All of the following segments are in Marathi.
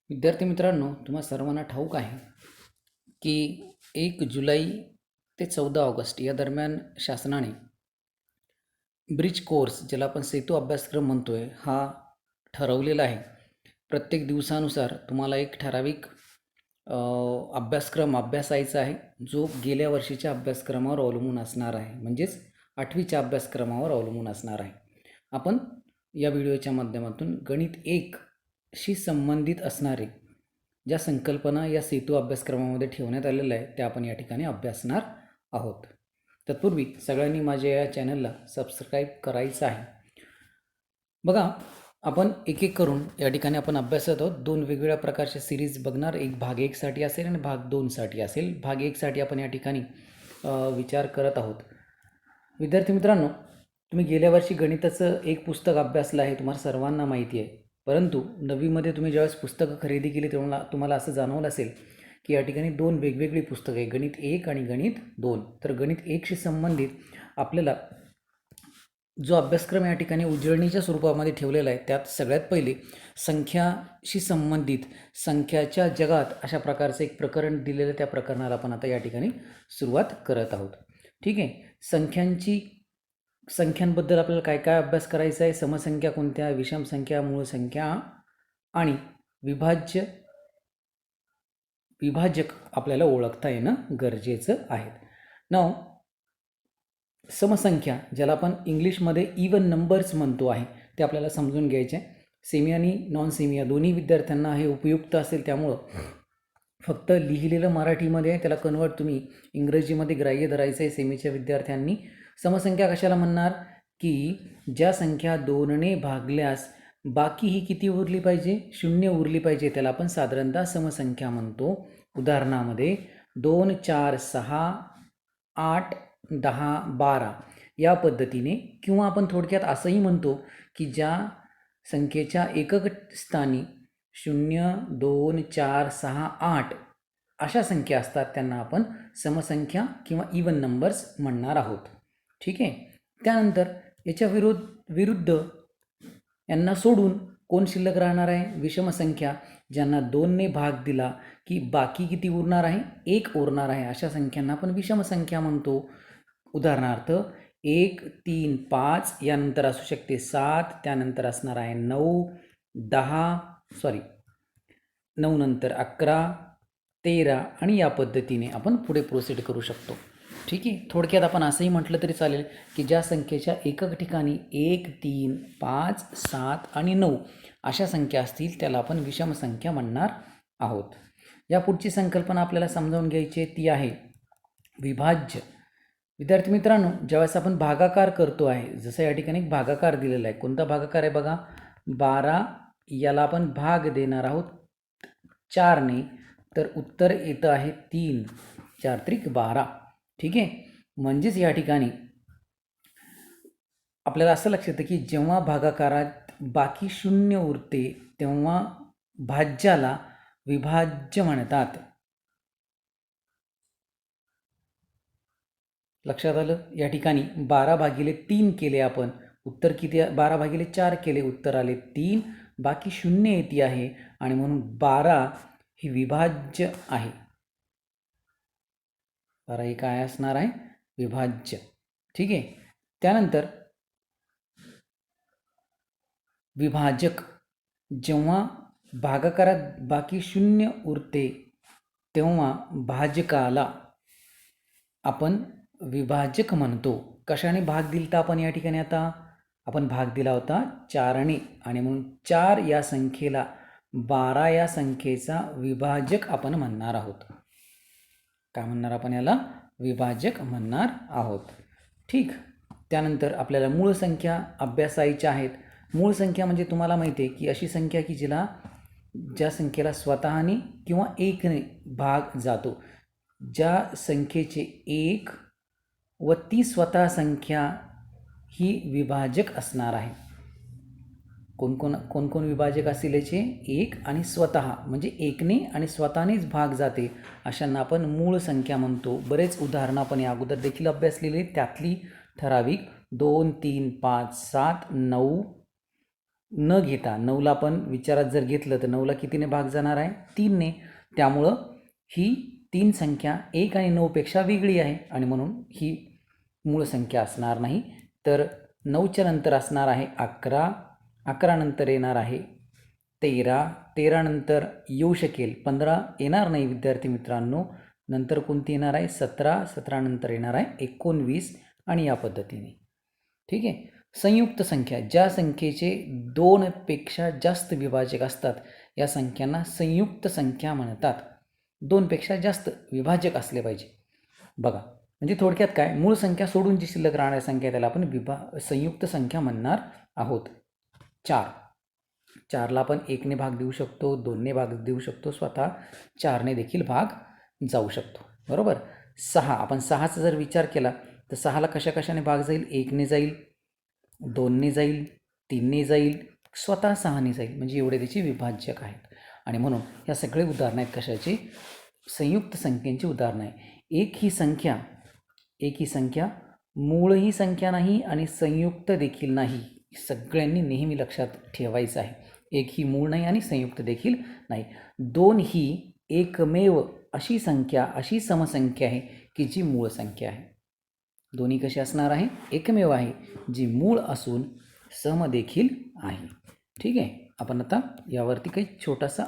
विद्यार्थी मित्रांनो, तुम्हा सर्वांना ठाऊक आहे की 1 जुलै ते 14 ऑगस्ट या दरम्यान शासनाने ब्रिज कोर्स, ज्याला आपण सेतू अभ्यासक्रम म्हणतोय, हा ठरवलेला आहे. प्रत्येक दिवसानुसार तुम्हाला एक ठराविक अभ्यासक्रम अभ्यासायचा आहे, जो गेल्या वर्षीच्या अभ्यासक्रमावर अवलंबून असणार आहे, म्हणजेच 8वीच्या अभ्यासक्रमावर अवलंबून असणार आहे. आपण या व्हिडिओच्या माध्यमातून गणित 1 शी संबंधित असणारे ज्या संकल्पना या सेतू अभ्यासक्रमामध्ये ठेवण्यात आलेल्या आहेत त्या आपण या ठिकाणी अभ्यासणार आहोत. तत्पूर्वी सगळ्यांनी माझ्या या चॅनलला सबस्क्राईब करायचं आहे. बघा, आपण एक एक करून या ठिकाणी आपण अभ्यासत आहोत. 2 वेगवेगळ्या प्रकारचे सिरीज बघणार. एक भाग 1 साठी असेल आणि भाग 2 साठी असेल. भाग 1 साठी आपण या ठिकाणी विचार करत आहोत. विद्यार्थी मित्रांनो, तुम्ही गेल्या वर्षी गणिताचं एक पुस्तक अभ्यासलं आहे, तुम्हाला सर्वांना माहिती आहे. परंतु 9वीमध्ये तुम्ही ज्यावेळेस पुस्तकं खरेदी केली तेव्हा तुम्हाला असं जाणवलं असेल की या ठिकाणी 2 वेगवेगळी पुस्तकं आहे, गणित 1 आणि गणित 2. तर गणित 1 शी संबंधित आपल्याला जो अभ्यासक्रम या ठिकाणी उजळणीच्या स्वरूपामध्ये ठेवलेला आहे, त्यात सगळ्यात पहिले संख्याशी संबंधित संख्याच्या जगात अशा प्रकारचं एक प्रकरण दिलेलं, त्या प्रकरणाला आपण आता या ठिकाणी सुरुवात करत आहोत. ठीक आहे. संख्यांबद्दल आपल्याला काय काय अभ्यास करायचा आहे, समसंख्या कोणत्या, विषम संख्या, मूळ संख्या आणि विभाजक आपल्याला ओळखता येणं गरजेचं आहे. नाव समसंख्या, ज्याला आपण इंग्लिशमध्ये इवन नंबर्स म्हणतो आहे, ते आपल्याला समजून घ्यायचे आहे. सेमी आणि नॉन सेमी या दोन्ही विद्यार्थ्यांना हे उपयुक्त असेल, त्यामुळं फक्त लिहिलेलं मराठीमध्ये आहे, त्याला कन्वर्ट तुम्ही इंग्रजीमध्ये ग्राह्य धरायचं आहे सेमीच्या विद्यार्थ्यांनी. समसंख्या कशाला म्हणणार की ज्या संख्या 2ने भागल्यास बाकी ही किती उरली पाहिजे, 0 उरली पाहिजे, त्याला आपण साधारणतः समसंख्या म्हणतो. उदाहरणामध्ये 2, 4, 6, 8, 10, 12 या पद्धतीने, किंवा आपण थोडक्यात असंही म्हणतो की ज्या संख्येच्या एकक स्थानी 0, 2, 4, 6, 8 अशा संख्या असतात त्यांना आपण समसंख्या किंवा इवन नंबर्स म्हणणार आहोत. ठीक आहे. त्यानंतर याच्या विरुद्ध यांना सोडून कोण शिल्लक राहणार आहे, विषमसंख्या, ज्यांना 2ने भाग दिला की बाकी किती उरणार आहे, 1 उरणार आहे, अशा संख्यांना आपण विषमसंख्या म्हणतो. उदाहरणार्थ 1, 3, 5 यानंतर असू शकते 7, त्यानंतर असणार आहे 9 नंतर 11, 13 आणि या पद्धतीने आपण पुढे प्रोसीड करू शकतो. ठीक आहे. थोडक्यात आपण असंही म्हटलं तरी चालेल की ज्या संख्येच्या एकक ठिकाणी 1, 3, 5, 7 आणि 9 अशा संख्या असतील त्याला आपण विषमसंख्या म्हणणार आहोत. या पुढची संकल्पना आपल्याला समजावून घ्यायची आहे, ती आहे विभाज्य. विद्यार्थी मित्रांनो, ज्यावेळेस आपण भागाकार करतो आहे, जसं या ठिकाणी एक भागाकार दिलेला आहे. कोणता भागाकार आहे बघा, 12 याला आपण भाग देणार आहोत 4ने, तर उत्तर येतं आहे 3, 4 त्रिक 12. ठीक आहे. म्हणजेच या ठिकाणी आपल्याला असं लक्षात येतं की जेव्हा भागाकारात बाकी 0 उरते तेव्हा भाज्याला विभाज्य म्हणतात. लक्षात आलं. या ठिकाणी 12/3 केले आपण, उत्तर किती, 12/4 केले, उत्तर आले 3, बाकी 0 येते आहे आणि म्हणून 12 ही विभाज्य आहे. 12 ही काय असणार आहे, विभाज्य. ठीक आहे. त्यानंतर विभाजक, जेव्हा भागाकारात बाकी 0 उरते तेव्हा भाजकाला आपण विभाजक म्हणतो. कशाने भाग दिलता आपण या ठिकाणी, आता आपण भाग दिला होता 4ने, आणि म्हणून 4 या संख्येला 12 या संख्येचा विभाजक आपण म्हणणार आहोत. काय म्हणणार आपण याला, विभाजक म्हणणार आहोत. ठीक. त्यानंतर आपल्याला मूळ संख्या अभ्यासायच्या आहेत. मूळ संख्या म्हणजे तुम्हाला माहिती आहे की अशी संख्या की ज्या संख्येला स्वतःने किंवा 1ने भाग जातो. ज्या संख्येचे 1 व ती स्वतः संख्या ही विभाजक असणार आहे. कोण विभाजक असतील याचे, 1 आणि स्वतः, म्हणजे 1ने आणि स्वतःनेच भाग जाते अशांना आपण मूळ संख्या म्हणतो. बरेच उदाहरणं आपण या अगोदर देखील अभ्यासलेली, त्यातली ठराविक 2, 3, 5, 7, 9, न घेता 9ला आपण विचारात जर घेतलं तर 9ला कितीने भाग जाणार आहे? 3ने. त्यामुळं ही 3 संख्या 1 आणि 9पेक्षा वेगळी आहे आणि म्हणून ही मूळ संख्या असणार नाही. तर 9च्या नंतर असणार आहे 11, 11 नंतर येणार आहे 13, 13 नंतर येऊ शकेल 15 येणार नाही विद्यार्थी मित्रांनो. नंतर कोणती येणार आहे? 17, 17 नंतर येणार आहे 19 आणि या पद्धतीने. ठीक आहे. संयुक्त संख्या, ज्या संख्येचे 2पेक्षा जास्त विभाजक असतात या संख्यांना संयुक्त संख्या म्हणतात. 2पेक्षा जास्त विभाजक असले पाहिजे. बघा, म्हणजे थोडक्यात काय, मूळ संख्या सोडून जी शिल्लक राहणाऱ्या संख्या त्याला आपण संयुक्त संख्या म्हणणार आहोत. 4, 4ला आपण 1ने भाग देऊ शकतो, 2ने भाग देऊ शकतो, स्वतः 4ने देखील भाग जाऊ शकतो. बरोबर. 6, आपण 6चा जर विचार केला तर 6ला कशा कशाने भाग जाईल? 1ने जाईल, 2ने जाईल, 3ने जाईल, स्वतः 6ने जाईल. म्हणजे एवढे त्याचे विभाजक आहेत आणि म्हणून ह्या सगळे उदाहरणं आहेत कशाची? संयुक्त संख्येची उदाहरणं आहे. एक ही संख्या मूळ ही संख्या नाही आणि संयुक्त देखील नाही. सगळ्यांनी नेहमी लक्षात ठेवायचं आहे. एक ही मूळ नाही आणि संयुक्त देखील नाही. 2 ही एकमेव अशी संख्या, अशी समसंख्या आहे की जी मूळ संख्या आहे. दोन्ही कशी असणार आहे? एकमेव आहे, जी मूळ असून सम देखील आहे. ठीक आहे. आपण आता यावरती काही छोटासा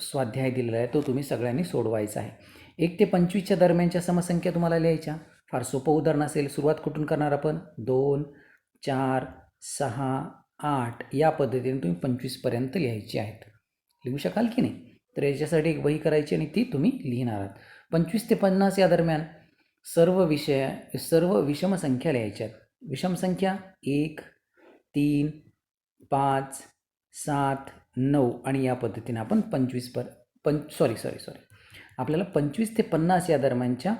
स्वाध्याय दिलेला आहे, तो तुम्ही सगळ्यांनी सोडवायचा आहे. 1 ते 25च्या दरम्यानच्या समसंख्या तुम्हाला लिहायच्या. फार सोपं उदाहरण असेल. सुरुवात कुठून करणार आपण? 2, 4, 6, 8 या पद्धतीने तुम्ही 25पर्यंत लिहायची आहेत. लिहू शकाल की नाही? तर याच्यासाठी एक वही करायची आणि ती तुम्ही लिहिणार आहात. 25 ते 50 या दरम्यान सर्व विषम संख्या लिहायच्या आहेत. विषम संख्या 1, 3, 5, 7, 9 आणि या पद्धतीने आपण आपल्याला 25 ते 50 या दरम्यानच्या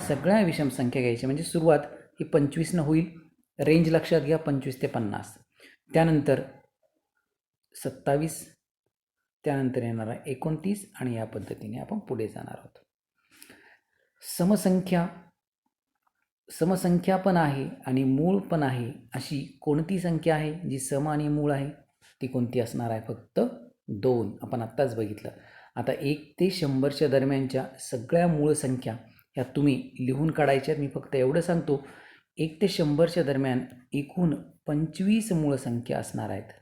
सगळ्या विषम संख्या घ्यायच्या. म्हणजे सुरुवात ही 25नं होईल. रेंज लक्षात घ्या, 25 ते 50. त्यानंतर 27, त्यानंतर येणार आहे 29 आणि या पद्धतीने आपण पुढे जाणार आहोत. समसंख्या पण आहे आणि मूळ पण आहे. अशी कोणती संख्या आहे जी सम आणि मूळ आहे? ती कोणती असणार आहे? फक्त 2. आपण आत्ताच बघितलं. आता 1 ते 100च्या दरम्यानच्या सगळ्या मूळ संख्या ह्या तुम्ही लिहून काढायच्या. मी फक्त एवढं सांगतो, 1 ते 100च्या दरम्यान एकूण 25 मूळ संख्या असणार आहेत.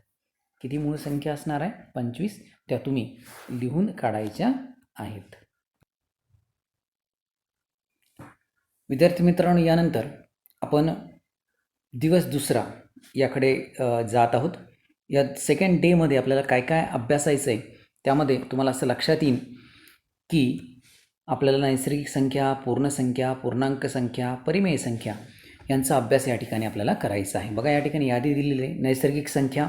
किती मूळ संख्या असणार आहे? 25. त्या तुम्ही लिहून काढायच्या आहेत. विद्यार्थी मित्रांनो, यानंतर आपण दिवस दुसरा याकडे जात आहोत. या सेकंड डेमध्ये आपल्याला काय काय अभ्यासायचं आहे त्यामध्ये तुम्हाला असं लक्षात येईल की आपल्याला नैसर्गिक संख्या, पूर्णसंख्या, पूर्णांक संख्या, परिमेय संख्या यांचा अभ्यास या ठिकाणी आपल्याला करायचा आहे. बघा, या ठिकाणी यादी दिलेली आहे. नैसर्गिक संख्या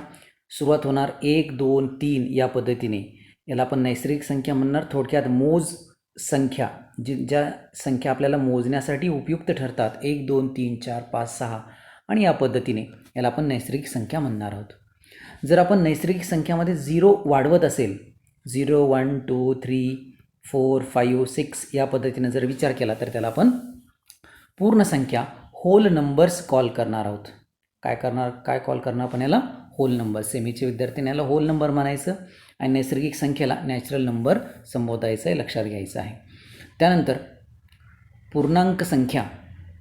सुरुवात होणार 1, 2, 3 या पद्धतीने. याला आपण नैसर्गिक संख्या म्हणणार. थोडक्यात मोज संख्या, ज्या संख्या आपल्याला मोजण्यासाठी उपयुक्त ठरतात, 1, 2, 3, 4, 5, 6 आणि या पद्धतीने याला आपण नैसर्गिक संख्या म्हणणार आहोत. जर आपण नैसर्गिक संख्यामध्ये 0 वाढवत असेल, 0, 1, 2, 3, 4, 5, 6 या पद्धतीने जर विचार केला तर त्याला आपण पूर्ण संख्या, होल नंबर्स कॉल करणार आहोत. काय कॉल करणार आपण याला? Hole number. सेमीचे विद्यार्थ्यांनी याला होल नंबर म्हणायचं आणि नैसर्गिक संख्येला नॅचरल नंबर संबोधायचं आहे, लक्षात घ्यायचं आहे. त्यानंतर पूर्णांक संख्या.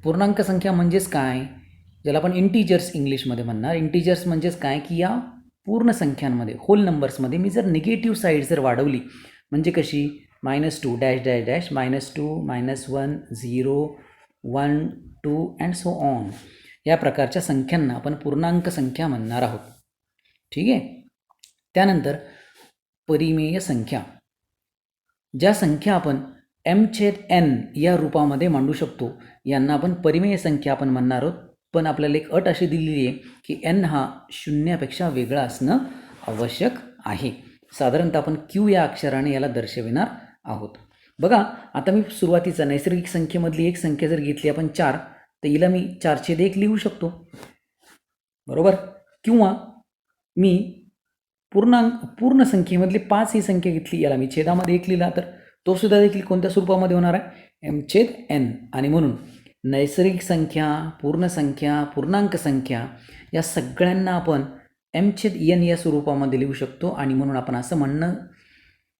पूर्णांक संख्या म्हणजेच काय? ज्याला आपण इंटिजर्स इंग्लिशमध्ये म्हणणार. इंटिजर्स म्हणजेच काय की या पूर्ण संख्यांमध्ये, होल नंबर्समध्ये मी जर निगेटिव्ह साईड जर वाढवली, म्हणजे कशी? -2 dash dash dash, -2, -1, 0, 1, 2 and so on या प्रकारच्या संख्यांना आपण पूर्णांक संख्या म्हणणार आहोत. ठीक आहे. त्यानंतर परिमेय संख्या. ज्या संख्या आपण m/n या रूपामध्ये मांडू शकतो यांना आपण परिमेय संख्या आपण म्हणणार आहोत. पण आपल्याला एक अट अशी दिलेली आहे की n हा 0पेक्षा वेगळा असणं आवश्यक आहे. साधारणतः आपण q या अक्षराने याला दर्शविणार आहोत. बघा, आता मी सुरुवातीचा नैसर्गिक संख्येमधली एक संख्या जर घेतली आपण 4, तर हिला मी 4/1 लिहू शकतो. बरोबर. किंवा मी पूर्ण संख्येमधली 5 ही संख्या घेतली, याला मी छेदामध्ये 1 लिहिला, तर तो सुद्धा देखील कोणत्या स्वरूपामध्ये होणार आहे? m/n. आणि म्हणून नैसर्गिक संख्या, पूर्ण संख्या, पूर्णांक संख्या या सगळ्यांना आपण m/n या स्वरूपामध्ये लिहू शकतो आणि म्हणून आपण असं म्हणणं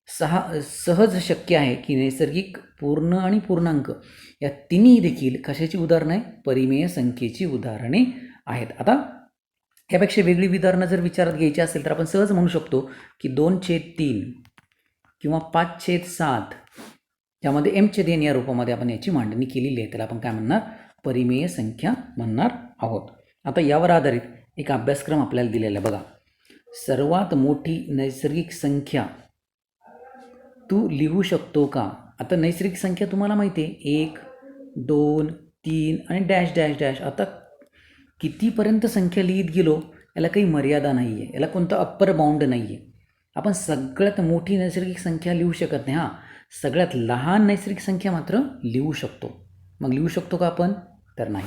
सहज शक्य आहे की नैसर्गिक, पूर्ण आणि पूर्णांक या तिन्ही देखील कशाची उदाहरणं आहे? परिमेय संख्येची उदाहरणे आहेत. आता यापेक्षा वेगळी उदाहरणं जर विचारात घ्यायची असेल तर आपण सहज म्हणू शकतो की 2/3 किंवा 5/7 यामध्ये m/n या रूपामध्ये आपण याची मांडणी केलेली आहे. त्याला आपण काय म्हणणार? परिमेय संख्या म्हणणार आहोत. आता यावर आधारित एक अभ्यासक्रम आपल्याला दिलेला आहे. बघा, सर्वात मोठी नैसर्गिक संख्या तू लिहू शकतो का? आता नैसर्गिक संख्या तुम्हाला माहिती आहे 1, 2, 3 आणि डॅश डॅश डॅश. आता कितीपर्यंत संख्या लिहित गेलो याला काही मर्यादा नाही आहे, याला कोणतं अप्पर बाउंड नाही आहे. आपण सगळ्यात मोठी नैसर्गिक संख्या लिहू शकत नाही. सगळ्यात लहान नैसर्गिक संख्या मात्र लिहू शकतो. मग लिहू शकतो का आपण? तर नाही.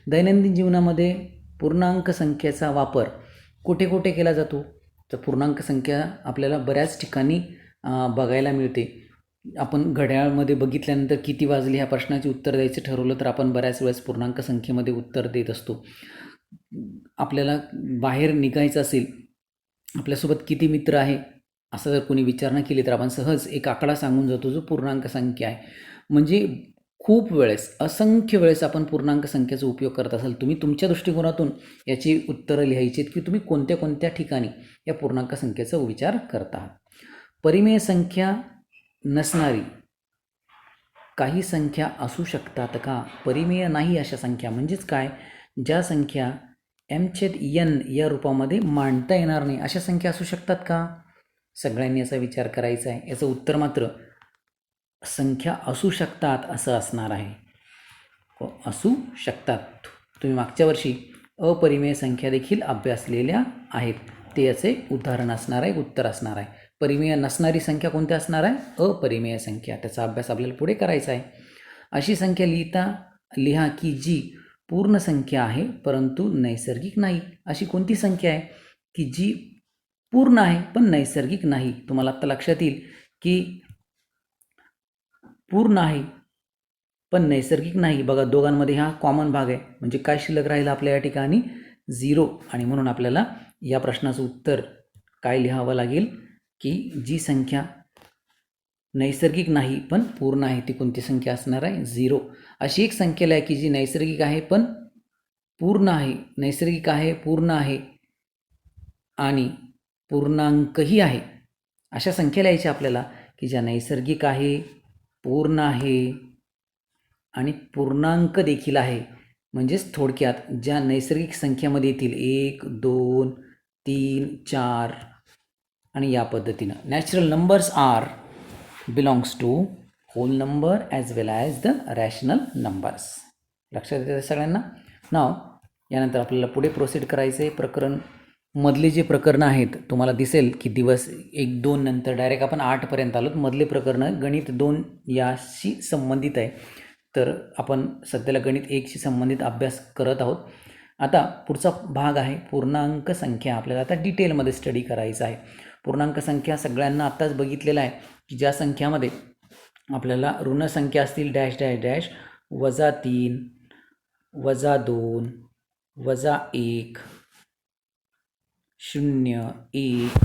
दैनंदिन जीवनामध्ये पूर्णांक संख्येचा वापर कुठे कुठे केला जातो? तर पूर्णांक संख्या आपल्याला बऱ्याच ठिकाणी बघायला मिळते. आपण घड्याळामध्ये बघितल्यानंतर किती वाजले ह्या प्रश्नाचे उत्तर द्यायचं ठरवलं तर आपण बऱ्याच वेळेस पूर्णांक संख्येमध्ये उत्तर देत असतो. आपल्याला बाहेर निघायचं असेल, आपल्यासोबत किती मित्र आहे असं जर कोणी विचारणा केली तर आपण सहज एक आकडा सांगून जातो जो पूर्णांक संख्या आहे. म्हणजे खूप वेळेस, असंख्य वेळेस आपण पूर्णांक संख्येचा उपयोग करत असाल. तुम्ही तुमच्या दृष्टिकोनातून याची उत्तरं लिहायची आहेत की तुम्ही कोणत्या कोणत्या ठिकाणी या पूर्णांक संख्येचा विचार करत आहात. परिमेय संख्या नसणारी काही संख्या असू शकतात का? परिमेय नाही अशा संख्या म्हणजेच काय? ज्या संख्या m/n या रूपामध्ये मांडता येणार नाही अशा संख्या असू शकतात का? सगळ्यांनी याचा विचार करायचा आहे. याचं उत्तर मात्र संख्या असू शकतात असं असणार आहे. असू शकतात. तुम्ही मागच्या वर्षी अपरिमेय संख्या देखील अभ्यासलेल्या आहेत. ते याचे उदाहरण असणार आहे, उत्तर असणार आहे. परिमेय नसणारी संख्या कोणती असणार आहे? अपरिमेय संख्या. त्याचा अभ्यास आपल्याला पुढे करायचा आहे. अशी संख्या लिहा की जी पूर्ण संख्या आहे परंतु नैसर्गिक नाही. अशी कोणती संख्या आहे की जी पूर्ण आहे पण नैसर्गिक नाही? तुम्हाला आता लक्षात येईल की पूर्ण आहे पण नैसर्गिक नाही. बघा, दोघांमध्ये हा कॉमन भाग आहे. म्हणजे काय शिल्लक राहिलं आपल्या या ठिकाणी? 0. आणि म्हणून आपल्याला या प्रश्नाचं उत्तर काय लिहावं लागेल की जी संख्या नैसर्गिक नाही पण पूर्ण आहे ती कोणती संख्या असणार आहे? 0. अशी एक संख्या आहे की जी नैसर्गिक आहे पण पूर्ण आहे, नैसर्गिक आहे, पूर्ण आहे आणि पूर्णांकही आहे. अशा संख्या लिहायच्या आपल्याला की ज्या नैसर्गिक आहे, पूर्ण आहे आणि पूर्णांक देखील आहे. म्हणजेच थोडक्यात ज्या नैसर्गिक संख्येमध्ये येतील 1, 2, 3, 4 आणि या पद्धतीनं. Natural numbers are belongs to whole number as well as the rational numbers. लक्षात येतं सगळ्यांना? नाव यानंतर आपल्याला पुढे प्रोसीड करायचं आहे. प्रकरण मधले जे प्रकरणं आहेत तुम्हाला दिसेल की दिवस 1, 2 नंतर डायरेक्ट आपण 8पर्यंत आलो. मधले प्रकरणं गणित 2 याशी संबंधित आहे. तर आपण सध्याला गणित 1शी संबंधित अभ्यास करत आहोत. आता पुढचा भाग आहे पूर्णांक संख्या. आपल्याला आता डिटेलमध्ये स्टडी करायचा आहे. पूर्णांक संख्या सगळ्यांना आत्ताच बघितलेला आहे की ज्या संख्यामध्ये आपल्याला ऋण संख्या असतील डॅश डॅश डॅश, -3, -2, -1, 0, 1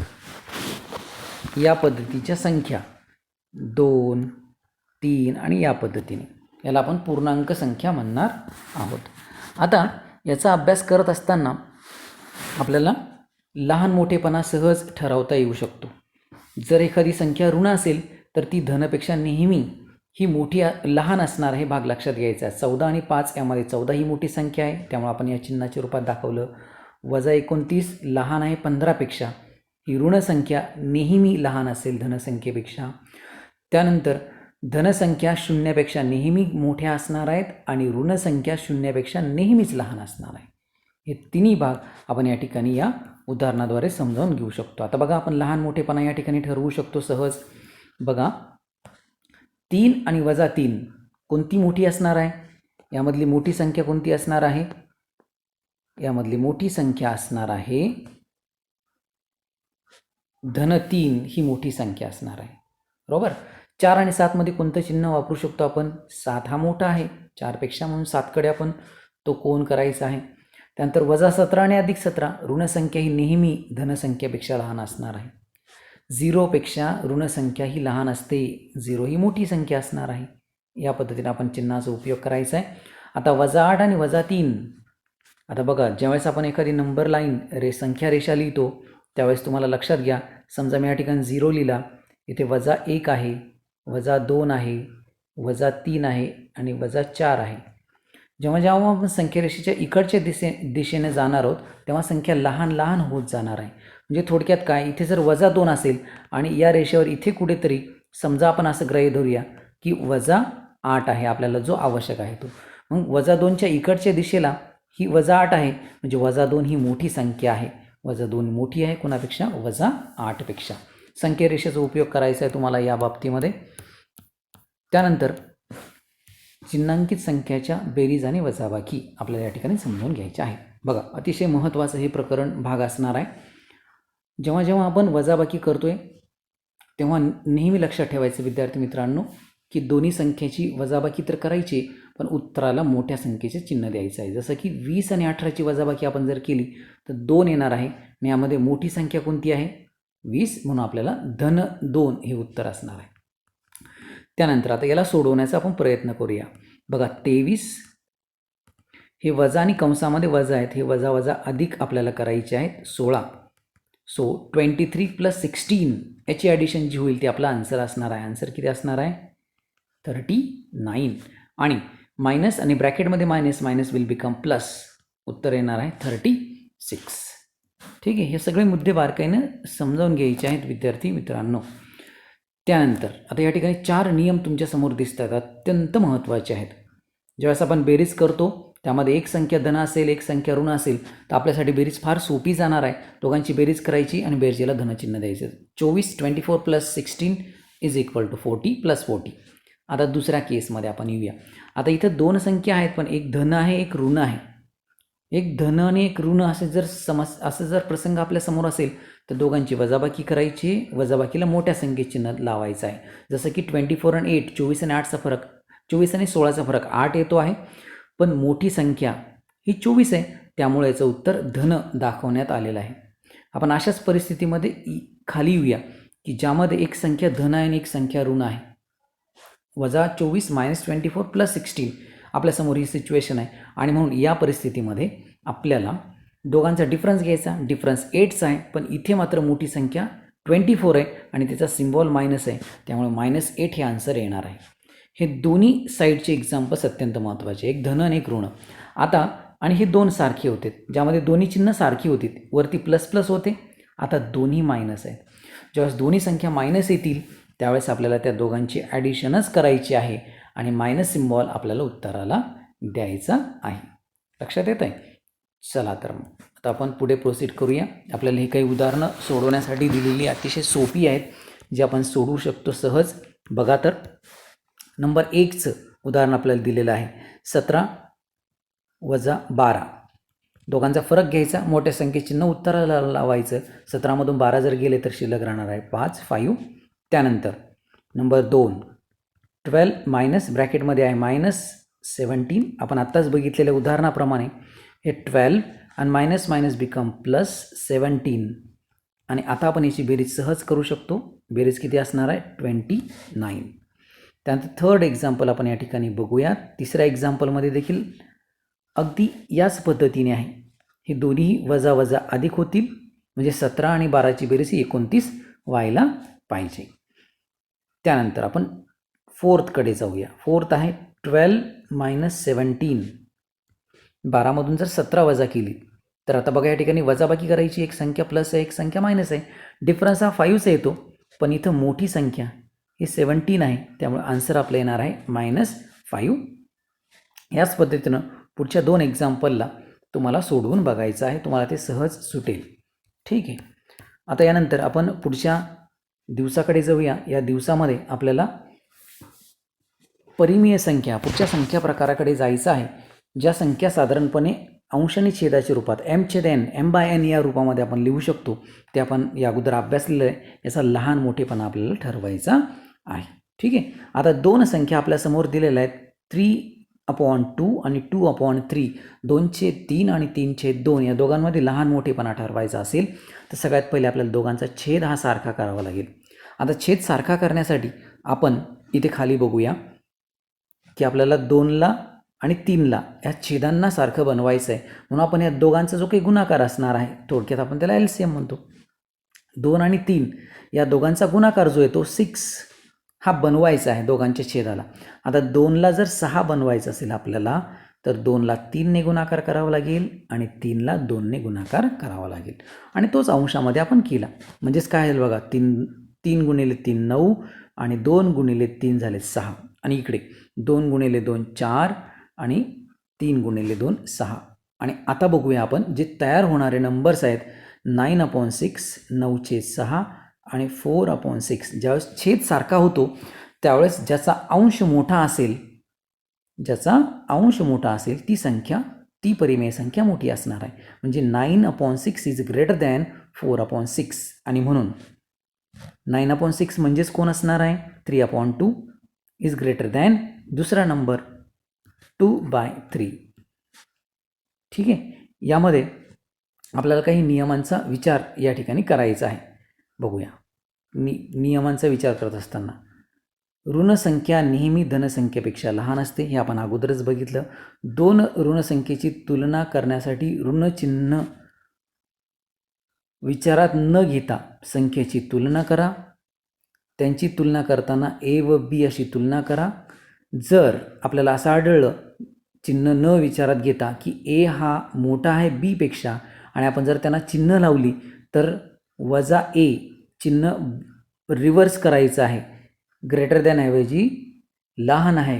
या पद्धतीच्या संख्या 2, 3 आणि या पद्धतीने याला आपण पूर्णांक संख्या म्हणणार आहोत. आता याचा अभ्यास करत असताना आपल्याला लहान मोठेपणा सहज ठरवता येऊ शकतो. जर एखादी संख्या ऋण असेल तर ती धनपेक्षा नेहमी ही मोठी लहान असणार आहे. भाग लक्षात घ्यायचा आहे. 14 आणि 5 यामध्ये 14 ही मोठी संख्या आहे त्यामुळे आपण या चिन्हाच्या रूपात दाखवलं. -29 लहान आहे 15पेक्षा. ही ऋण संख्या नेहमी लहान असेल धनसंख्येपेक्षा. त्यानंतर धनसंख्या 0पेक्षा नेहमी मोठ्या असणार आहेत आणि ऋणसंख्या 0पेक्षा नेहमीच लहान असणार आहे. हे तिन्ही भाग आपण या ठिकाणी या उदाहरणाद्वारे समजावून घेऊ शकतो. आता बघा, आपण लहान मोठेपणा या ठिकाणी ठरवू शकतो सहज. बघा, 3 आणि -3 कोणती मोठी असणार आहे? यामधली मोठी संख्या कोणती असणार आहे? यामधली मोठी संख्या असणार आहे -3 ही मोठी संख्या असणार आहे. बरोबर. 4 आणि 7 मध्ये कोणतं चिन्ह वापरू शकतो आपण? 7 हा मोठा आहे 4पेक्षा म्हणून 7कडे आपण तो कोन करायचा आहे. त्यानंतर -17 आणि +17 ऋणसंख्या ही नेहमी धनसंख्येपेक्षा लहान असणार आहे. 0पेक्षा ऋणसंख्या ही लहान असते, 0 ही मोठी संख्या असणार आहे. या पद्धतीने आपण चिन्हाचा उपयोग करायचा आहे. आता -8 आणि -3, आता बघा ज्यावेळेस आपण एखादी नंबर लाईन संख्या रेषा लिहितो त्यावेळेस तुम्हाला लक्षात घ्या, समजा मी या ठिकाणी 0 लिहिला, इथे -1 आहे, -2 आहे, -3 आहे आणि -4 आहे. जेव्हा जेव्हा आपण संख्यारेषेच्या इकडच्या दिशेने जाणार आहोत तेव्हा संख्या लहान लहान होत जाणार आहे. म्हणजे थोडक्यात काय, इथे जर -2 असेल आणि या रेषेवर इथे कुठेतरी समजा आपण असं गृहीत धरूया की -8 आहे आपल्याला जो आवश्यक आहे तो, मग -2च्या इकडच्या दिशेला ही -8 आहे, म्हणजे -2 ही मोठी संख्या आहे. -2 मोठी आहे कोणापेक्षा, -8पेक्षा. संख्यारेषेचा उपयोग करायचा आहे तुम्हाला या बाबतीमध्ये. त्यानंतर चिन्हांकित संख्याच्या बेरीज आणि वजाबाकी आपल्याला या ठिकाणी समजून घ्यायच्या आहे. बघा अतिशय महत्त्वाचं हे प्रकरण भाग असणार आहे. जेव्हा जेव्हा आपण वजाबाकी करतोय तेव्हा नेहमी लक्षात ठेवायचं विद्यार्थी मित्रांनो की दोन्ही संख्येची वजाबाकी तर करायची, पण उत्तराला मोठ्या संख्येचे चिन्ह द्यायचं आहे. जसं की 20 आणि 18ची वजाबाकी आपण जर केली तर 2 येणार आहे आणि यामध्ये मोठी संख्या कोणती आहे, 20, म्हणून आपल्याला -2 हे उत्तर असणार आहे. त्यानंतर आता याला सोडवण्याचा आपण प्रयत्न करूया. बघा 23 हे वजा आणि कंसामध्ये वजा आहेत, हे वजा वजा अधिक आपल्याला करायचे आहेत 16. सो 23 + 16 याची ॲडिशन जी होईल ती आपला आन्सर असणार आहे. आन्सर किती असणार आहे, 39. आणि मायनस आणि ब्रॅकेटमध्ये मायनस विल बिकम प्लस, उत्तर येणार आहे 36. ठीक आहे, हे सगळे मुद्दे बारकाईनं समजावून घ्यायचे आहेत विद्यार्थी मित्रांनो. त्यानंतर आता या ठिकाणी 4 नियम तुमच्यासमोर दिसतात, अत्यंत महत्त्वाचे आहेत. ज्यावेळेस आपण बेरीज करतो त्यामध्ये एक संख्या धन असेल, एक संख्या ऋण असेल तर आपल्यासाठी बेरीज फार सोपी जाणार आहे. दोघांची बेरीज करायची आणि बेरजेला धनचिन्ह द्यायचं. 24 + 16 = 40 + 40. आता दुसऱ्या केसमध्ये आपण येऊया. आता इथं 2 संख्या आहेत पण एक धन आहे एक ऋण आहे. एक धन आणि एक ऋण असं जर प्रसंग आपल्या समोर असेल तर दोघांची वजाबाकी करायची, वजाबाकीला मोठ्या संख्येचे चिन्ह लावायचं आहे. जसं की 24 आणि 8, 24 आणि 8चा फरक, 24 आणि 16चा फरक 8 येतो आहे, पण मोठी संख्या ही 24 आहे, त्यामुळे याचं उत्तर धन दाखवण्यात आलेलं आहे. आपण अशाच परिस्थितीमध्ये खाली येऊया की ज्यामध्ये एक संख्या धन आहे आणि एक संख्या ऋण आहे. -24 -24 + 16 आपल्यासमोर ही सिच्युएशन आहे आणि म्हणून या परिस्थितीमध्ये आपल्याला दोघांचा डिफरन्स घ्यायचा. डिफरन्स 8चा आहे, पण इथे मात्र मोठी संख्या 24 आहे आणि त्याचा सिम्बॉल मायनस आहे, त्यामुळे -8 हे आन्सर येणार आहे. हे दोन्ही साईडचे एक्झाम्पल्स अत्यंत महत्त्वाचे, एक धन आणि एक ऋण. आता आणि हे 2 सारखे होते, ज्यामध्ये दोन्ही चिन्ह सारखी होती, वरती ++ होते, आता दोन्ही मायनस आहेत. ज्यावेळेस दोन्ही संख्या मायनस येतील त्यावेळेस आपल्याला त्या दोघांची ॲडिशनच करायची आहे आणि मायनस सिम्बॉल आपल्याला उत्तराला द्यायचा आहे. लक्षात येत आहे? चला तर मग आता आपण पुढे प्रोसीड करूया. आपल्याला ही काही उदाहरणं सोडवण्यासाठी दिलेली अतिशय सोपी आहेत, जी आपण सोडवू शकतो सहज. बघा तर नंबर 1चं उदाहरण आपल्याला दिलेलं आहे. 17 - 12, दोघांचा फरक घ्यायचा, मोठ्या संख्येचिन्ह उत्तराला लावायचं. 17मधून 12 जर गेले तर शिल्लक राहणार आहे 5. त्यानंतर नंबर 2 12 - ब्रॅकेटमध्ये आहे -17. आपण आत्ताच बघितलेल्या उदाहरणाप्रमाणे हे 12 आणि मायनस बिकम +17 आणि आता आपण याची बेरीज सहज करू शकतो. बेरीज किती असणार आहे, 29. त्यानंतर 3rd एक्झाम्पल आपण या ठिकाणी बघूया. 3ऱ्या एक्झाम्पलमध्ये देखील अगदी याच पद्धतीने आहे. हे दोन्ही वजा वजा अधिक होतील, म्हणजे 17 आणि 12ची बेरीज ही 29 व्हायला पाहिजे. त्यानंतर आपण 4thकडे जाऊया. 4th आहे 12 - 17. 12मधून जर 17 वजा केली तर आता बघा या ठिकाणी वजाबाकी करायची, एक संख्या प्लस आहे एक संख्या मायनस आहे. डिफरन्स हा 5चा येतो, पण इथं मोठी संख्या ही 17 आहे, त्यामुळे आन्सर आपलं येणार आहे -5. याच पद्धतीनं पुढच्या 2 एक्झाम्पलला तुम्हाला सोडवून बघायचं आहे, तुम्हाला ते सहज सुटेल. ठीक आहे. आता यानंतर आपण पुढच्या दिवसाकडे जाऊया. या दिवसामध्ये आपल्याला परिमेय संख्या, पुढच्या संख्या प्रकाराकडे जायचं आहे, ज्या संख्या साधारणपणे अंश आणि छेदाच्या रूपात m/n, m/n या रूपामध्ये आपण लिहू शकतो. ते आपण या अगोदर अभ्यासलेलं आहे. याचा लहान मोठेपणा आपल्याला ठरवायचा आहे. ठीक आहे. आता 2 संख्या आपल्यासमोर दिलेल्या आहेत. 2 आणि 2/3 2/3 आणि 3/2 या दोघांमध्ये लहान मोठेपणा ठरवायचा असेल तर सगळ्यात पहिले आपल्याला दोघांचा छेद हा सारखा करावा लागेल. आता छेद सारखा करण्यासाठी आपण इथे खाली बघूया की आपल्याला 2ला आणि 3ला या छेदांना सारखं बनवायचं आहे. म्हणून आपण या दोघांचा जो काही गुणाकार असणार आहे थोडक्यात आपण त्याला LCM म्हणतो. 2 आणि 3 या दोघांचा गुणाकार जो आहे तो 6 हा बनवायचा आहे दोघांच्या छेदाला. आता 2ला जर 6 बनवायचं असेल आपल्याला तर 2ला 3ने गुणाकार करावा लागेल आणि 3ला 2ने गुणाकार करावा लागेल आणि तोच अंशामध्ये आपण केला. म्हणजेच काय आहे बघा 3 गुणिले 3 9 आणि 2 गुणिले 3 झाले 6 आणि इकडे 2 गुणिले 2 4 आणि 3 गुणिले 2 6. आणि आता बघूया आपण जे तयार होणारे नंबर्स आहेत 9/6 9/6 आणि 4/6. ज्यावेळेस छेद सारखा होतो त्यावेळेस ज्याचा अंश मोठा असेल ती संख्या ती परिमेय संख्या मोठी असणार आहे. म्हणजे 9/6 इज ग्रेटर दॅन 4/6 आणि म्हणून 9/6 म्हणजेच कोण असणार आहे 3/2 इज ग्रेटर दॅन दुसरा नंबर 2/3. ठीक आहे. यामध्ये आपल्याला काही नियमांचा विचार या ठिकाणी करायचा आहे. बघूया. नियमांचा विचार करत असताना ऋणसंख्या नेहमी धनसंख्येपेक्षा लहान असते हे आपण अगोदरच बघितलं. 2 ऋणसंख्येची तुलना करण्यासाठी ऋणचिन्ह विचारात न घेता संख्येची तुलना करा. त्यांची तुलना करताना A व B अशी तुलना करा. जर आपल्याला असं आढळलं चिन्ह न विचारात घेता की A हा मोठा आहे B पेक्षा आणि आपण जर त्यांना चिन्ह लावली तर -A चिन्ह रिव्हर्स करायचं आहे. ग्रेटर दॅन ऐवजी लहान आहे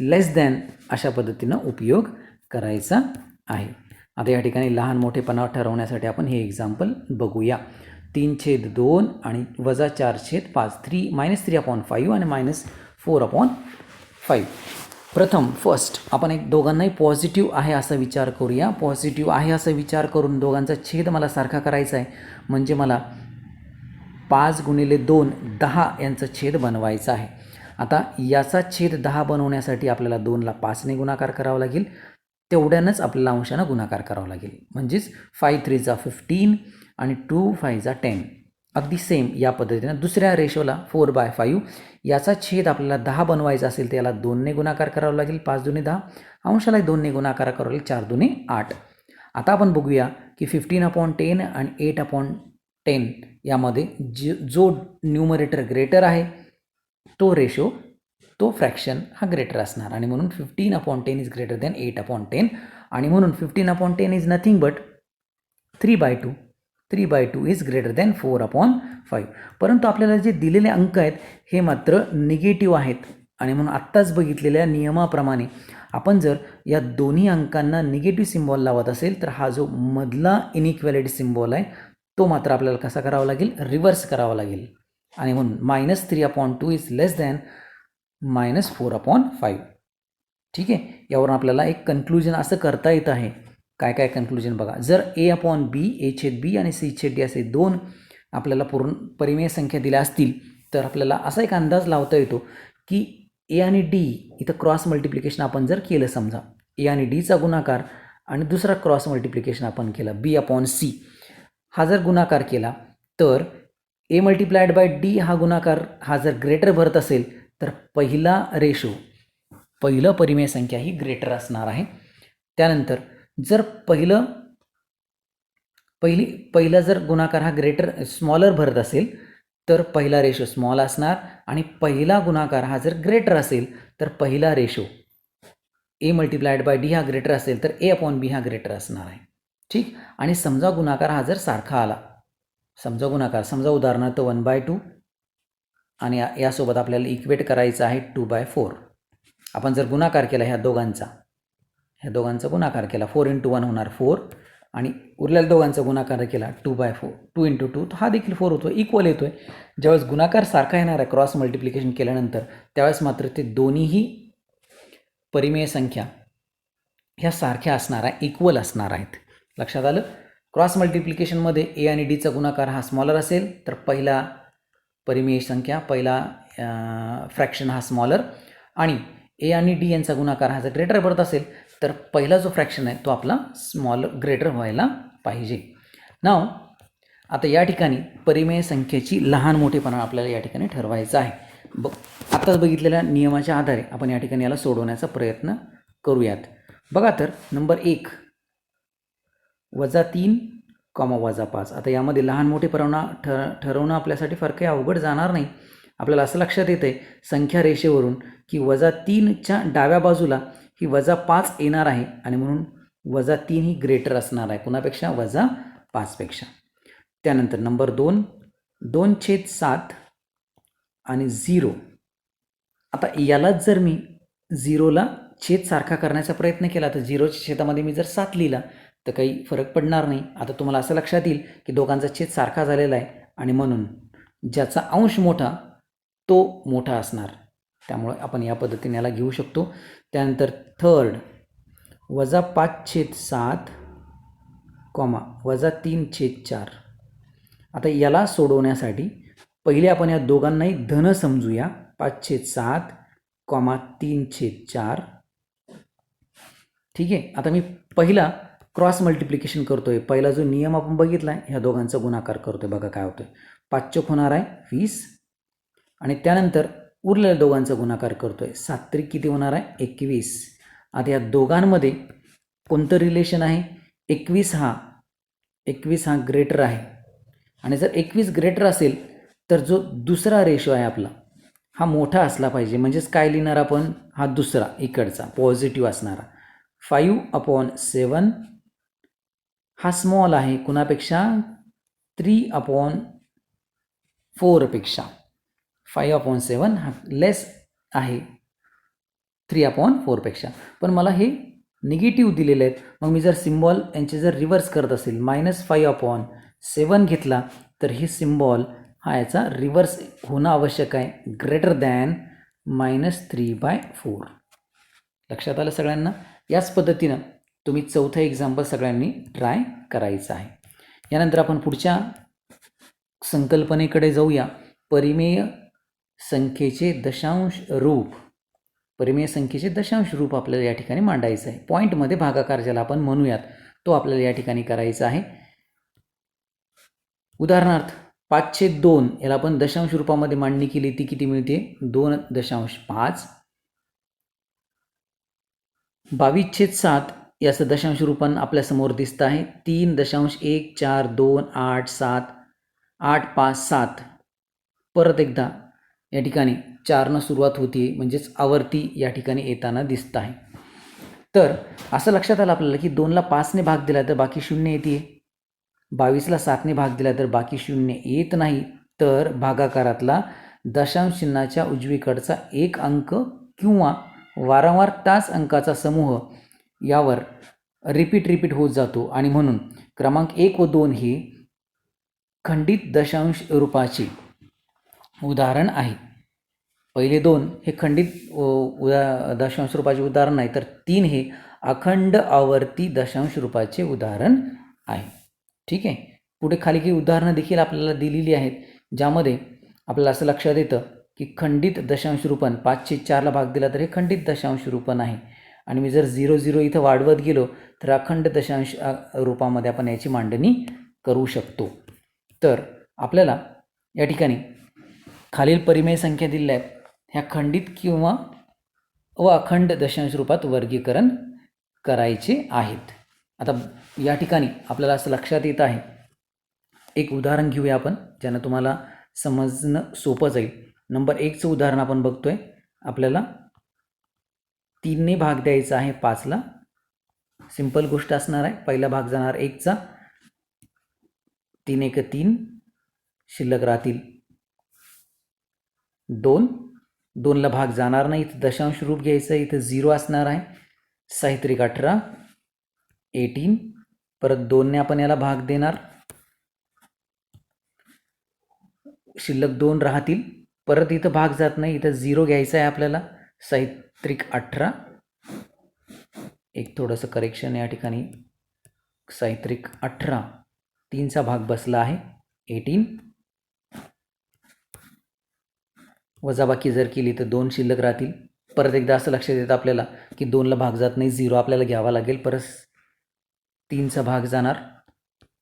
लेस दॅन अशा पद्धतीनं उपयोग करायचा आहे. आता या ठिकाणी लहान मोठेपणा ठरवण्यासाठी आपण हे एक्झाम्पल बघूया. 3/2 आणि -4/5 -3/5 आणि -4/5. प्रथम फर्स्ट आपण एक दोघांनाही पॉझिटिव्ह आहे असा विचार करूया. पॉझिटिव्ह आहे असा विचार करून दोघांचा छेद मला सारखा करायचा आहे. म्हणजे मला 5 गुणिले 2 10 यांचा छेद बनवायचा आहे. आता याचा छेद 10 बनवण्यासाठी आपल्याला 2ला 5ने गुणाकार करावा लागेल. तेवढ्यानंच आपल्याला अंशानं गुणाकार करावा लागेल. म्हणजेच 5 3 15 आणि 2 5 10. अगदी सेम या पद्धतीनं दुसऱ्या रेशोला 4/5 याचा छेद आपल्याला 10 बनवायचा असेल तर याला 2ने गुणाकार करावा लागेल. 5 दुने 10 अंशाला 2ने गुणाकार करावा लागेल. 4 दुने 8. आता आपण बघूया की 15/10 आणि 8/10 यामध्ये जो न्यूमरेटर ग्रेटर आहे तो फ्रॅक्शन हा ग्रेटर असणार आणि म्हणून 15/10 इज ग्रेटर दॅन 8/10 आणि म्हणून 15/10 is nothing but 3/2. 3/2 is greater than 4/5. परंतु आपल्याला जे दिलेले अंक आहेत हे मात्र निगेटिव्ह आहेत आणि म्हणून आत्ताच बघितलेल्या नियमाप्रमाणे आपण जर या दोन्ही अंकांना निगेटिव्ह सिम्बॉल लावत असेल तर हा जो मधला इनइक्वॅलिटी सिम्बॉल आहे तो मात्र आपल्याला कसा करावा लागेल रिव्हर्स करावा लागेल आणि म्हणून -3/2 इज लेस दॅन -4/5. ठीक आहे. यावरून आपल्याला एक कन्क्लुजन असं करता येत आहे. काय कन्क्लुजन बघा. जर A/B A/B आणि C/D असे 2 आपल्याला पूर्ण परिमेय संख्या दिल्या असतील तर आपल्याला असा एक अंदाज लावता येतो की A आणि D इथं क्रॉस मल्टिप्लिकेशन आपण जर केलं समजा A आणि Dचा गुणाकार आणि दुसरा क्रॉस मल्टिप्लिकेशन आपण केलं B/C हा जर गुणाकार केला तर A × D हा गुणाकार हा जर ग्रेटर भरत असेल तर पहिलं परिमेय संख्या ही ग्रेटर असणार आहे. त्यानंतर जर पहिला जर गुणाकार हा स्मॉलर भरत असेल तर पहिला रेशो स्मॉल असणार आणि पहिला गुणाकार हा जर ग्रेटर असेल तर पहिला रेशो A × D हा ग्रेटर असेल तर A/B हा ग्रेटर असणार आहे. ठीक. आणि समजा गुणाकार हा जर सारखा आला समजा उदाहरणार्थ 1/2 आणि यासोबत आपल्याला इक्वेट करायचं आहे 2/4. आपण जर गुणाकार केला ह्या दोघांचा गुणाकार केला 4 × 1 होणार 4 आणि उरलेल्या दोघांचा गुणाकार केला 2/4 2 × 2 हा देखील 4 होतो इक्वल येतोय. ज्यावेळेस गुणाकार सारखा येणार आहे क्रॉस मल्टिप्लिकेशन केल्यानंतर त्यावेळेस मात्र ते दोन्हीही परिमेय संख्या ह्या सारख्या असणार आहे इक्वल असणार आहेत. लक्षात आलं. क्रॉस मल्टिप्लिकेशनमध्ये A आणि Dचा गुणाकार हा स्मॉलर असेल तर पहिला परिमेय संख्या पहिला फ्रॅक्शन हा स्मॉलर आणि ए आणि डी यांचा गुणाकार हा जर ग्रेटर पडत असेल तर पहिला जो फ्रॅक्शन आहे तो आपला ग्रेटर व्हायला पाहिजे. नाव आता या ठिकाणी परिमेय संख्येची लहान मोठेपणा आपल्याला या ठिकाणी ठरवायचा आहे. आत्ताच बघितलेल्या नियमाच्या आधारे आपण या ठिकाणी याला सोडवण्याचा प्रयत्न करूयात. बघा तर नंबर 1 -3, -5. आता यामध्ये लहान मोठेपणा ठरवणं आपल्यासाठी फार काही अवघड जाणार नाही. आपल्याला असं लक्षात येतं आहे संख्या रेषेवरून की -3च्या डाव्या बाजूला ही -5 येणार आहे आणि म्हणून -3 ही ग्रेटर असणार आहे कुणापेक्षा? -5 पेक्षा. त्यानंतर नंबर 2 2/7 आणि 0. आता यालाच जर मी 0ला छेद सारखा करण्याचा प्रयत्न केला तर 0च्या छेदामध्ये मी जर 7 लिहिला तर काही फरक पडणार नाही. आता तुम्हाला असं लक्षात येईल की दोघांचा छेद सारखा झालेला आहे आणि म्हणून ज्याचा अंश मोठा तो मोठा असणार. त्यामुळे आपण या पद्धतीने याला घेऊ शकतो. त्यानंतर थर्ड -5/7, -3/4. आता याला सोडवण्यासाठी पहिले आपण या दोघांनाही धन समजूया. 5/7, 3/4. ठीक आहे. आता मी पहिला क्रॉस मल्टिप्लिकेशन करतोय. पहिला जो नियम आपण बघितला आहे ह्या दोघांचा गुणाकार करतोय. बघा काय होतोय. 5 होणार आहे 20 आणि त्यानंतर उरलेल्या दोघांचा गुणाकार करतोय. 7 किती होणार आहे? 21. आता या दोघांमध्ये कोणतं रिलेशन आहे? 21 हा ग्रेटर आहे आणि जर 21 ग्रेटर असेल तर जो दुसरा रेशो आहे आपला हा मोठा असला पाहिजे. म्हणजेच काय लिहिणार आपण? हा दुसरा इकडचा पॉझिटिव्ह असणारा 5/7 हा स्मॉल आहे कुणापेक्षा? 3/4 पेक्षा. 5/7 हा लेस आहे 3/4 पेक्षा. पण मला हे निगेटिव्ह दिलेले आहेत. मग मी जर सिम्बॉल यांचे जर रिव्हर्स करत असेल -5/7 घेतला तर हे सिम्बॉल हा याचा रिव्हर्स होणं आवश्यक आहे. Greater than -3/4. लक्षात आलं सगळ्यांना? याच पद्धतीनं तुम्ही चौथं एक्झाम्पल सगळ्यांनी ट्राय करायचं आहे. यानंतर आपण पुढच्या संकल्पनेकडे जाऊया. परिमेय संख्येचे दशांश रूप. परिमेय संख्येचे दशांश रूप आपल्याला या ठिकाणी मांडायचं आहे. पॉईंटमध्ये भागाकार ज्याला आपण म्हणूयात तो आपल्याला या ठिकाणी करायचा आहे. उदाहरणार्थ 5/2 याला आपण दशांश रूपामध्ये मांडणी केली ती किती मिळते? 2.5. 22/7 याचं दशांश रूपान आपल्यासमोर दिसतं आहे 3.14287 857. परत एकदा या ठिकाणी 4नं सुरुवात होती म्हणजेच आवर्ती या ठिकाणी येताना दिसत आहे. तर असं लक्षात आलं आपल्याला की 2ला 5ने भाग दिला तर बाकी 0 येते. 22ला 7ने भाग दिला तर बाकी 0 येत नाही. तर भागाकारातला दशांश चिन्हाच्या उजवीकडचा एक अंक किंवा वारंवार त्याच अंकाचा समूह यावर रिपीट होत जातो आणि म्हणून क्रमांक 1 व 2 हे खंडित दशांश रूपाचे उदाहरण आहे. पहिले 2 हे खंडित दशांश रूपाचे उदाहरण आहे तर 3 हे अखंड आवर्ती दशांश रूपाचे उदाहरण आहे. ठीक आहे. पुढे खाली काही उदाहरणं देखील आपल्याला दिलेली आहेत ज्यामध्ये आपल्याला असं लक्षात येतं की खंडित दशांश रूपन 5/4ला भाग दिला तर हे खंडित दशांश रूपन आहे आणि मी जर 0 इथं वाढवत गेलो तर अखंड दशांश रूपामध्ये आपण याची मांडणी करू शकतो. तर आपल्याला या ठिकाणी खालील परिमेय संख्या दिलेल्या आहेत ह्या खंडित किंवा व अखंड दशांश रूपात वर्गीकरण करायचे आहेत. आता या ठिकाणी आपल्याला असं लक्षात येत आहे एक उदाहरण घेऊया आपण ज्यानं तुम्हाला समजणं सोपं जाईल. नंबर 1चं उदाहरण आपण बघतोय. आपल्याला 3ने भाग द्यायचा आहे 5ला. सिंपल गोष्ट असणार आहे. पहिला भाग जाणार 1चा 3 × 3 शिल्लक राहतील 2. 2ला भाग जाणार नाही. इथं दशांश रूप घ्यायचं इथं 0 असणार आहे. 6 × 18 18. परत 2ने आपण याला भाग देणार शिल्लक 2 राहतील. परत इथं भाग जात नाही इथं 0 घ्यायचा आहे आपल्याला. 6 × 18 एक थोडंसं करेक्शन या ठिकाणी 6 × 18 3चा भाग बसला आहे 18. वजाबाकी जर केली तर 2 शिल्लक राहतील परत एकदा असं लक्षात येतं आपल्याला की 2ला भाग जात नाही, 0 आपल्याला घ्यावा लागेल, परत 3चा भाग जाणार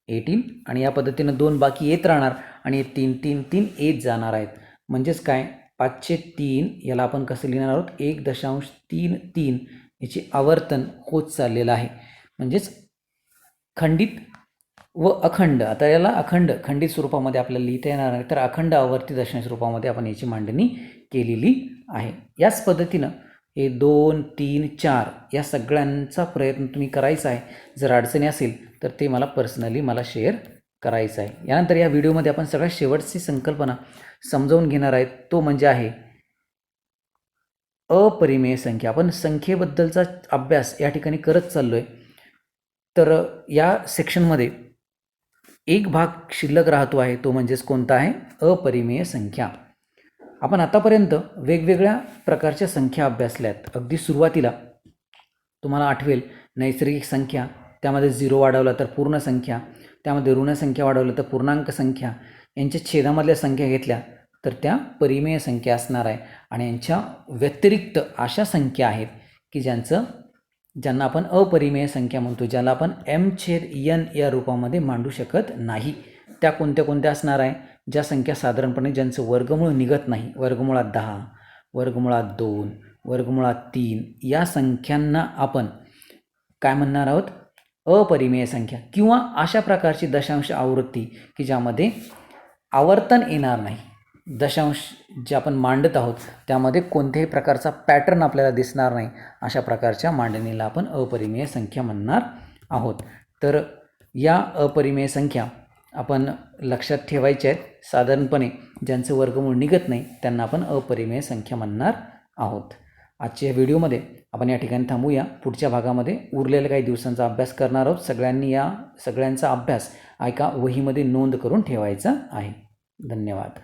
18 आणि या पद्धतीनं 2 बाकी येत राहणार आणि 3 3 3 येत जाणार आहेत. म्हणजेच काय 5/3 याला आपण कसं लिहिणार आहोत 1.33 याचे आवर्तन होत चाललेलं आहे. म्हणजेच खंडित व अखंड, आता याला खंडित स्वरूपामध्ये आपल्याला लिहिता येणार आहे, तर अखंड आवर्ती दशांश रूपामध्ये आपण याची मांडणी केलेली आहे. याच पद्धतीनं हे 2 3 4 या सगळ्यांचा प्रयत्न तुम्ही करायचा आहे. जर अडचणी असेल तर ते मला पर्सनली शेअर करायचं आहे. यानंतर या व्हिडिओमध्ये आपण सगळ्यात शेवटची संकल्पना समजावून घेणार आहेत, तो म्हणजे आहे अपरिमेय संख्या. आपण संख्येबद्दलचा अभ्यास या ठिकाणी करत चाललो आहे. तर या सेक्शनमध्ये एक भाग शिल्लक राहतो आहे, तो म्हणजेच कोणता आहे, अपरिमेय संख्या. आपण आतापर्यंत वेगवेगळ्या प्रकारच्या संख्या अभ्यासल्यात. अगदी सुरुवातीला तुम्हाला आठवेल नैसर्गिक संख्या, त्यामध्ये 0 वाढवला तर पूर्ण संख्या, त्यामध्ये ऋण संख्या वाढवलं तर पूर्णांक संख्या, यांच्या छेदामधल्या संख्या घेतल्या तर त्या परिमेय संख्या असणार आहे. आणि यांच्या व्यतिरिक्त अशा संख्या आहेत की ज्यांना आपण अपरिमेय संख्या म्हणतो, ज्याला आपण m/n या रूपामध्ये मांडू शकत नाही. त्या कोणत्या असणार आहे, ज्या संख्या साधारणपणे ज्यांचं वर्गमूळ निघत नाही, वर्गमुळात 10, वर्गमुळात 2, वर्गमुळात 3 या संख्यांना आपण काय म्हणणार आहोत, अपरिमेय संख्या. किंवा अशा प्रकारची दशांश आवृत्ती की ज्यामध्ये आवर्तन येणार नाही, दशांश जे आपण मांडत आहोत त्यामध्ये कोणत्याही प्रकारचा पॅटर्न आपल्याला दिसणार नाही, अशा प्रकारच्या मांडणीला आपण अपरिमेय संख्या म्हणणार आहोत. तर या अपरिमेय संख्या आपण लक्षात ठेवायच्या आहेत. साधारणपणे ज्यांचं वर्गमूळ निघत नाही त्यांना आपण अपरिमेय संख्या म्हणणार आहोत. आजच्या व्हिडिओमध्ये आपण या ठिकाणी थांबूया. पुढच्या भागामध्ये उरलेल्या काही दिवसांचा अभ्यास करणार आहोत. सगळ्यांचा अभ्यास एका वहीमध्ये नोंद करून ठेवायचा आहे. धन्यवाद.